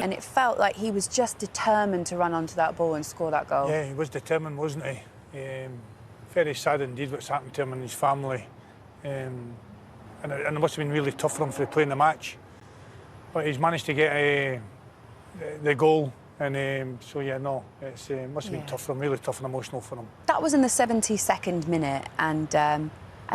And it felt like he was just determined to run onto that ball and score that goal. Yeah, he was determined, wasn't he? Very sad indeed what's happened to him and his family. And it must have been really tough for him for playing the match. But he's managed to get the goal. And so, yeah, no, it must have been tough for him, really tough and emotional for him. That was in the 72nd minute. And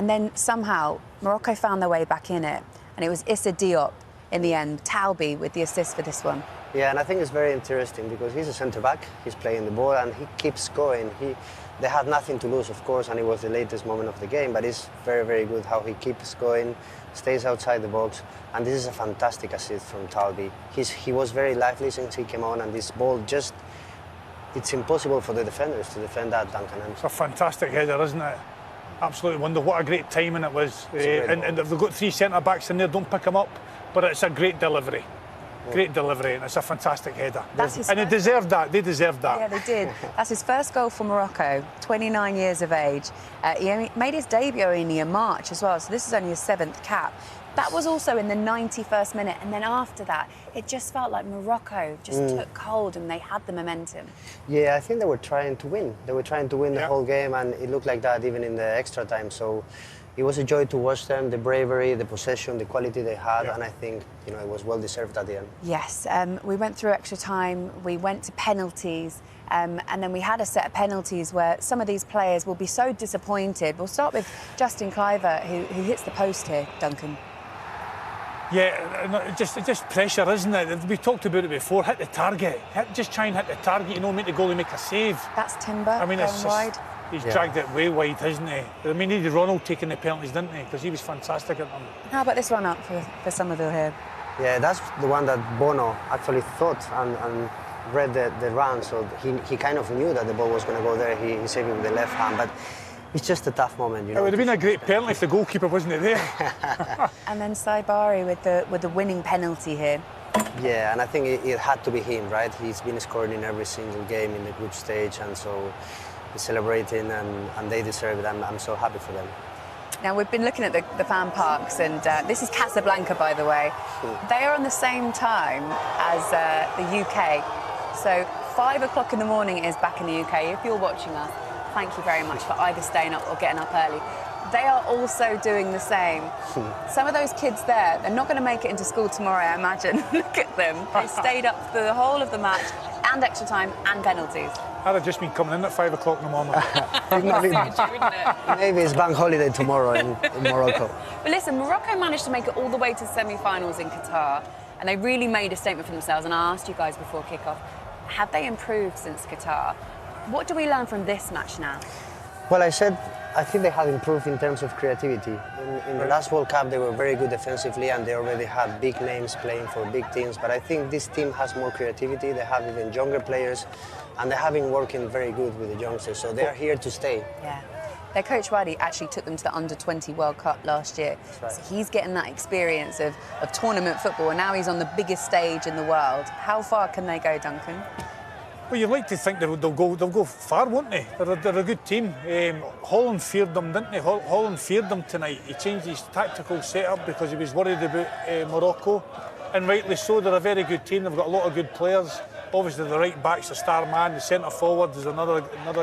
then somehow Morocco found their way back in it. And it was Issa Diop in the end, Talbi with the assist for this one. Yeah, and I think it's very interesting because he's a centre-back, he's playing the ball and he keeps going. They had nothing to lose, of course, and it was the latest moment of the game, but it's very, very good how he keeps going, stays outside the box, and this is a fantastic assist from Talbi. He was very lively since he came on, and this ball just, it's impossible for the defenders to defend that, Duncan. It's a fantastic header, isn't it? Absolutely wonderful. What a great timing it was. And if they've got three centre-backs in there, don't pick them up, but it's a great delivery. Great delivery, and it's a fantastic header. And they deserved that. They deserved that. Yeah, they did. That's his first goal for Morocco, 29 years of age. He made his debut only in March as well, so this is only his 7th cap. That was also in the 91st minute, and then after that, it just felt like Morocco just took hold and they had the momentum. Yeah, I think they were trying to win. They were trying to win the whole game, and it looked like that even in the extra time. So it was a joy to watch them, the bravery, the possession, the quality they had, and I think it was well deserved at the end. Yes, we went through extra time, we went to penalties, and then we had a set of penalties where some of these players will be so disappointed. We'll start with Justin Kluivert, who hits the post here, Duncan. Yeah, just pressure, isn't it? We talked about it before. Hit the target. Just try and hit the target. Make the goalie make a save. That's Timber. I mean, it's wide. He's dragged it way wide, hasn't he? I mean, he needed Ronald taking the penalties, didn't he? Because he was fantastic at them. How about this run up for Somerville here? Yeah, that's the one that Bono actually thought and read the run, so he kind of knew that the ball was going to go there. He saved it with the left hand, but it's just a tough moment, It would have been a great penalty if the goalkeeper wasn't there. And then Saibari with the winning penalty here. Yeah, and I think it had to be him, right? He's been scoring in every single game in the group stage, and so he's celebrating, and they deserve it. I'm so happy for them. Now, we've been looking at the fan parks, and this is Casablanca, by the way. They are on the same time as the UK. So 5 o'clock in the morning it is back in the UK. If you're watching us, thank you very much for either staying up or getting up early. They are also doing the same. Some of those kids there, they're not going to make it into school tomorrow, I imagine. Look at them. They stayed up for the whole of the match, and extra time, and penalties. I'd have just been coming in at 5 o'clock in the morning. Maybe it's bank holiday tomorrow in Morocco. But listen, Morocco managed to make it all the way to semi-finals in Qatar, and they really made a statement for themselves. And I asked you guys before kick-off, have they improved since Qatar? What do we learn from this match now? Well, I think they have improved in terms of creativity. In the last World Cup, they were very good defensively, and they already had big names playing for big teams. But I think this team has more creativity. They have even younger players, and they have been working very good with the youngsters. So they are here to stay. Yeah. Their coach, Wadi, actually took them to the Under-20 World Cup last year. Right. So he's getting that experience of tournament football, and now he's on the biggest stage in the world. How far can they go, Duncan? Well, you'd like to think they'll go far, won't they? They're a good team. Holland feared them, didn't he? Holland feared them tonight. He changed his tactical setup because he was worried about Morocco, and rightly so. They're a very good team. They've got a lot of good players. Obviously, the right back's a star man. The centre forward is another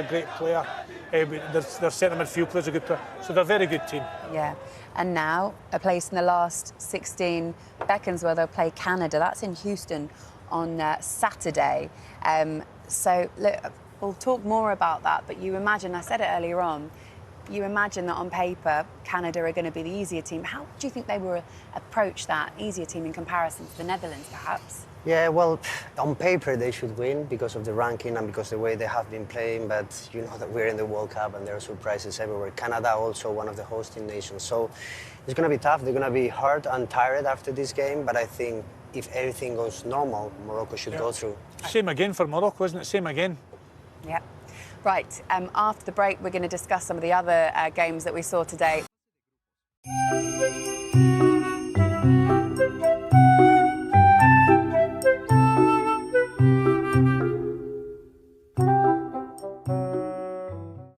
great player. Their centre midfield players are a good player. So they're a very good team. Yeah. And now, a place in the last 16 beckons where they'll play Canada. That's in Houston on Saturday. So look, we'll talk more about that, but you imagine, I said it earlier on, you imagine that on paper Canada are going to be the easier team. How do you think they will approach that easier team in comparison to the Netherlands, perhaps? Yeah, well, on paper they should win because of the ranking and because of the way they have been playing, but you know that we're in the World Cup and there are surprises everywhere. Canada also one of the hosting nations, so it's going to be tough. They're going to be hard and tired after this game, but I think if everything goes normal, Morocco should go through. Same again for Morocco, isn't it? Same again. Yeah. Right, after the break, we're going to discuss some of the other games that we saw today.